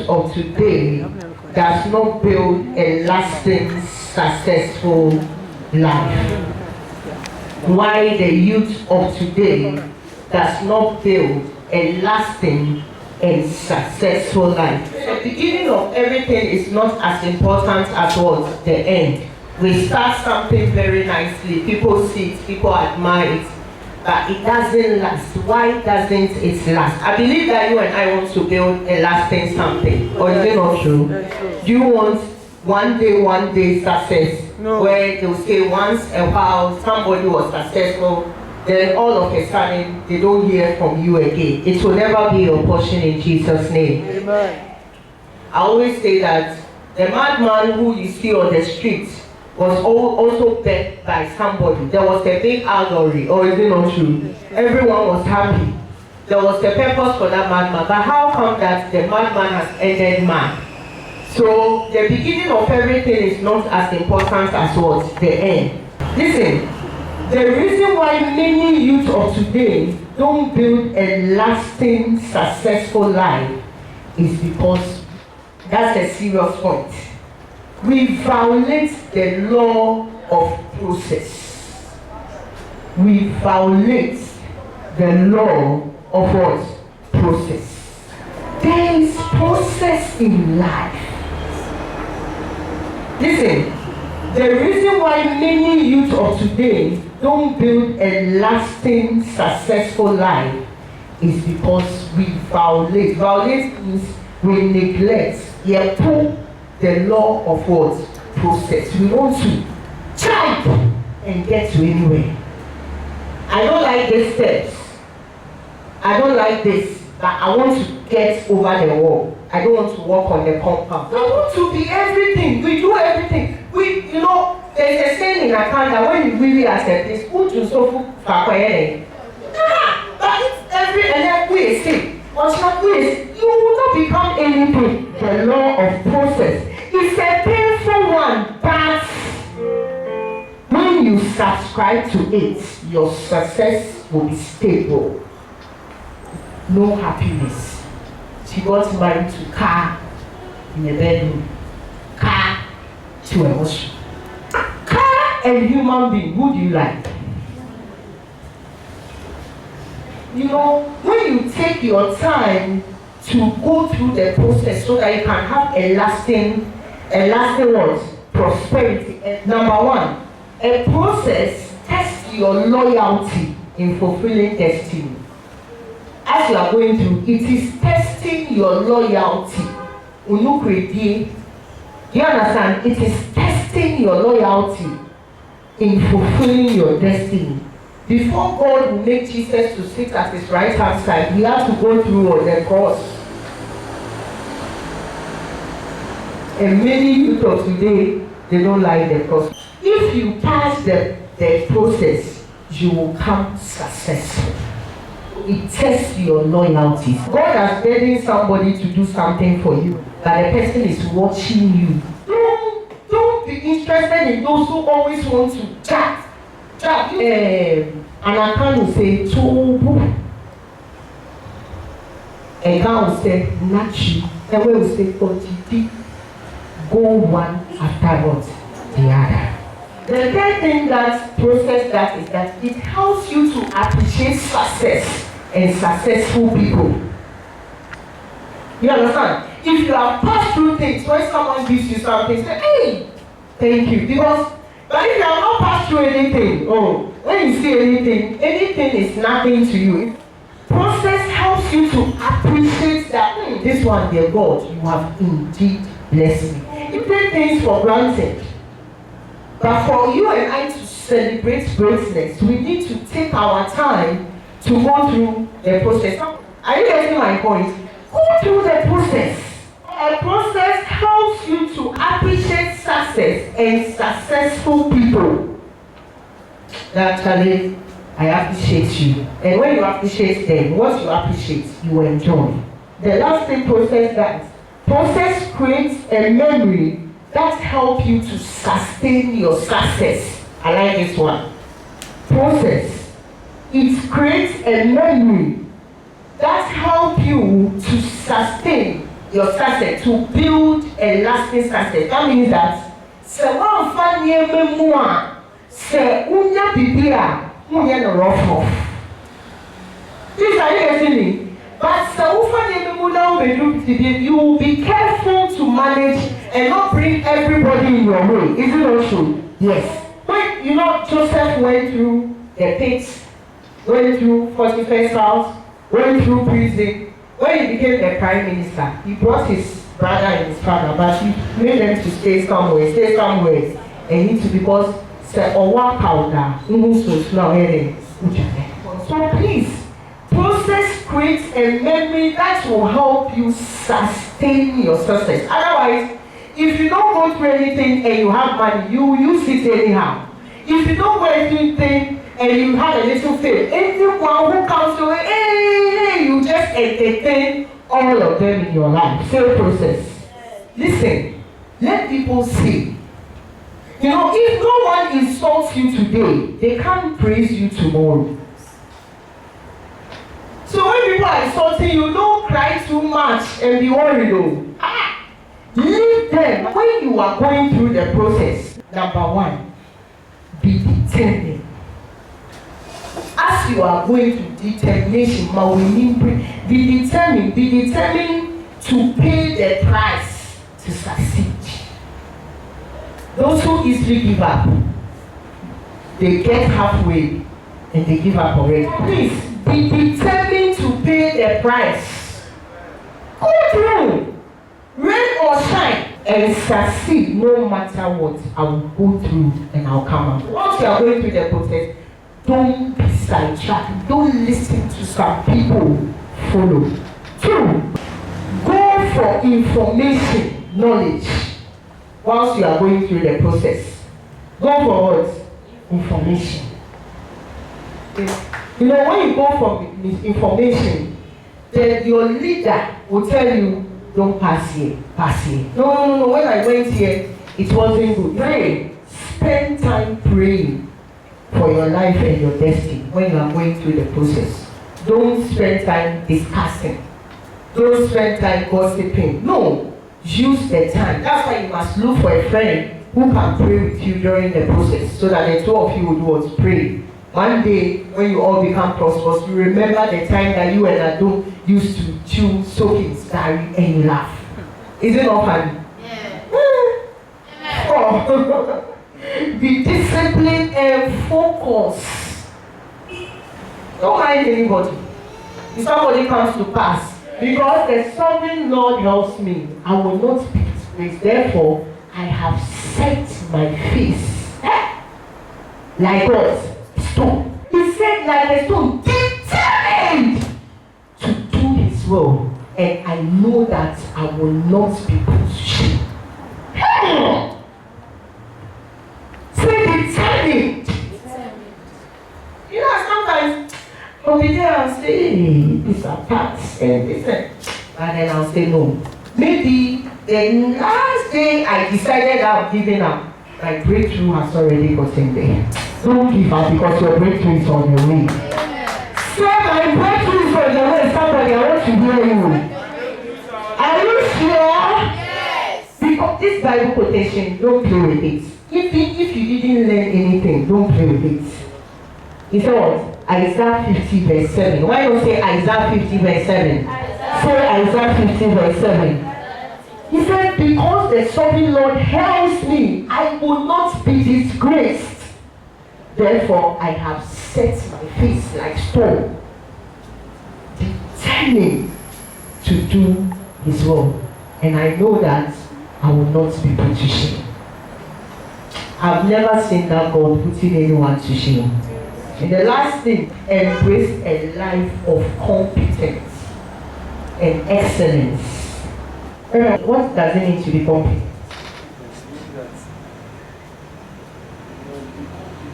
of today does not build a lasting, successful life? Why the youth of today does not build a lasting and successful life? The beginning of everything is not as important as what? The end. We start something very nicely, people see it, people admire it, but it doesn't last. Why doesn't it last? I believe that you and I want to build a lasting something, or is it not true? Do you want one day success? No. Where they'll say once a while somebody was successful, then all of a sudden they don't hear from you again. It will never be your portion in Jesus' name. Amen. I always say that the madman who you see on the street was also begged by somebody. There was a big allegory, or is it not true? Everyone was happy. There was a purpose for that madman. But how come that the madman has ended man? So the beginning of everything is not as important as what? The end. Listen, the reason why many youth of today don't build a lasting, successful life is because that's a serious point. We violate the law of process. We violate the law of what? Process. There is process in life. Listen, the reason why many youth of today don't build a lasting, successful life is because we violate. Violate means we neglect, the law of what? Process. We want to jump and get to anywhere. I don't like these steps. I don't like this, but I want to get over the wall. I don't want to walk on the compound. I want to be everything. We do everything. There's a saying in account that when you really accept this, put yourself for quiet. But it's every way say. You will not become anything. The law of process is a painful one, but when you subscribe to it, your success will be stable. No happiness. She got married to car in the bedroom. Car to emotion. Car and human being, who do you like? When you take your time to go through the process so that you can have a lasting what? Prosperity. Number one, a process tests your loyalty in fulfilling destiny. As you are going through, it is testing your loyalty. Do you understand? It is testing your loyalty in fulfilling your destiny. Before God will make Jesus to sit at his right hand side, he has to go through the cross. And many youth of today, they don't like the cross. If you pass the process, you will come successful. It tests your loyalty. God has burdened somebody to do something for you, but the person is watching you. Don't be interested in those who always want to chat. And I can't say Tobu. And I will say Nachi. And we will say Otiti. Go one after what? The other. The third thing that process that is that it helps you to appreciate success and successful people. You understand? If you have passed through things, when someone gives you something, say, hey, thank you. But if you have not passed through anything, when you see anything is nothing to you. Process helps you to appreciate that this one, dear God, you have indeed blessed me. You take things for granted. But for you and I to celebrate greatness, we need to take our time to go through the process. Are you getting my point? Go through the process. A process helps you to appreciate success and successful people. Actually, I appreciate you. And when you appreciate them, what you appreciate, you enjoy. The last thing process creates a memory that helps you to sustain your success. I like this one. Process. It creates a memory that helps you to sustain your success, to build a lasting success. That means that se one fan ye memoir, se unya bibia, unya no rough. Please, are you getting me? But se ufan ye memoir you will be careful to manage and not bring everybody in your way. Is it not true? Yes. When Joseph went through the pits, went through 41st house, went through prison. When he became the prime minister, he brought his brother and his father, but he made them to stay somewhere. And he too, because say owa powder, so please, process creates a memory that will help you sustain your success. Otherwise, if you don't go through anything and you have money, you will use it anyhow. If you don't go through anything and you have a little faith, anyone who comes to it, you just entertain all of them in your life. Same process. Listen, let people see. If no one insults you today, they can't praise you tomorrow. So when people are insulting you, don't cry too much and be worried. Leave them. When you are going through the process, number one, be determined. As you are going through determination, be determined to pay the price to succeed. Those who easily give up, they get halfway and they give up already. Please, be determined to pay the price. Go through. Rain or shine, and succeed no matter what. I will go through and I'll come out. Once you are going through the process, don't be sidetracked. Don't listen to some people. Follow. 2, go for information, knowledge. Once you are going through the process, go for what? Information. When you go for information, then your leader will tell you, don't pass here, pass here. No. When I went here, it wasn't good. Pray. Spend time praying for your life and your destiny when you are going through the process. Don't spend time discussing. Don't spend time gossiping. No. Use the time. That's why you must look for a friend who can pray with you during the process, so that the two of you will do what? Pray. One day, when you all become prosperous, you remember the time that you and Ado used to chew soakings, diary, and you laugh. Is it not funny? Yeah. Oh. Be disciplined and focused. Don't mind anybody. If somebody comes to pass, because the sovereign Lord helps me, I will not be disgraced. Therefore, I have set my face like what? Stone. He said like a stone, determined to do his will, and I know that I will not be put to shame. Say determined. Sometimes over there I'll say, hey, these are parts and this, and then I'll say no. Maybe the last day I decided I'm giving up, my breakthrough has already gotten there. Don't give up, because your breakthrough is on your way. Say my breakthrough is on your way. Somebody, I want to hear you. Are you sure? Yes. Because this Bible quotation, don't play with it. If you didn't learn anything, don't play with it. He said what? Isaiah 50 verse 7. Why don't say Isaiah 50 verse 7? Say Isaiah 50 verse 7. He said, because the sovereign Lord helps me, I will not be disgraced. Therefore, I have set my face like stone, determined to do his will. And I know that I will not be put to shame. I've never seen that God putting anyone to shame. And the last thing, embrace a life of competence and excellence. What does it mean to be competent?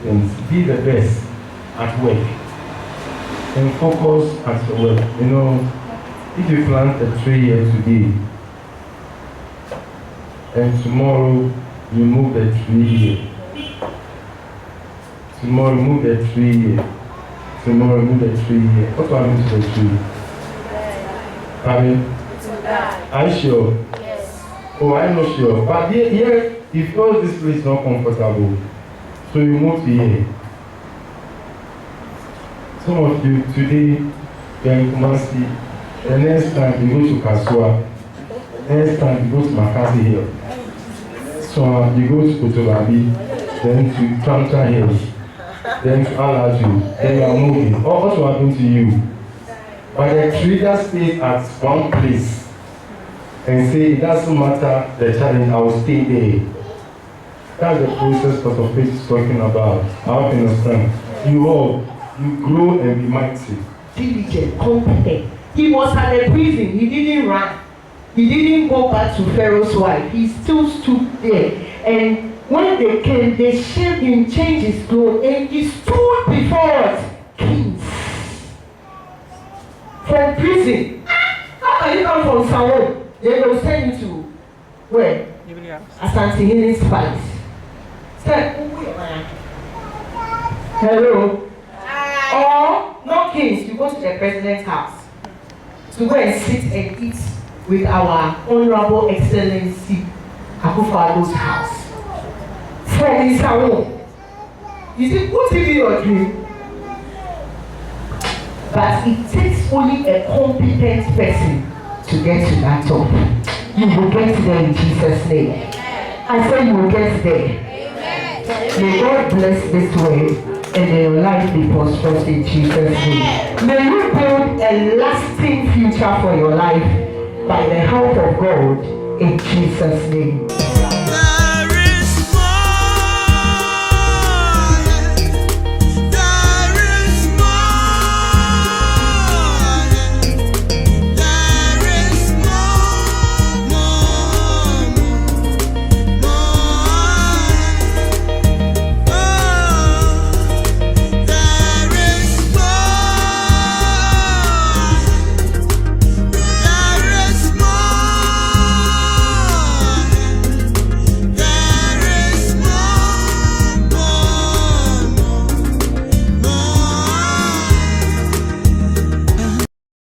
And be the best at work and focus at your work. If you plant a tree here today and tomorrow you move the tree here, tomorrow move the tree here, tomorrow move the tree here, what happens to the tree? I mean, Are you sure? Yes. Oh, I'm not sure. But here, if all this place is not comfortable, so you move to here. Some of you today, you are in Kumasi. The next time you go to Kasua. Next time you go to Makati Hill. So you go to Kotobabi, then to Tantra Hills, then to Alaju, then you are moving. What will happen to you? But the trader stays at one place and say it doesn't matter the challenge, I will stay there. That's the process Pastor Faith is talking about. I hope you understand. You grow and be mighty. Diligent, competent. He was at the prison, he didn't run. He didn't go back to Pharaoh's wife. He still stood there. And when they came, they shaved him, changed his clothes, and he stood before us, kings. From prison. How can you come from Sao? They will send you to where? Asante Healing Spice. Hello? Or, no kings, you go to the president's house to go and sit and eat with our Honorable Excellency Akufo-Addo's house. From his own. You see, what will be your dream? But it takes only a competent person to get to that top. You will get there in Jesus' name. I say you will get there. May God bless this way and may your life be prosperous in Jesus' name. May you build a lasting future for your life by the help of God in Jesus' name.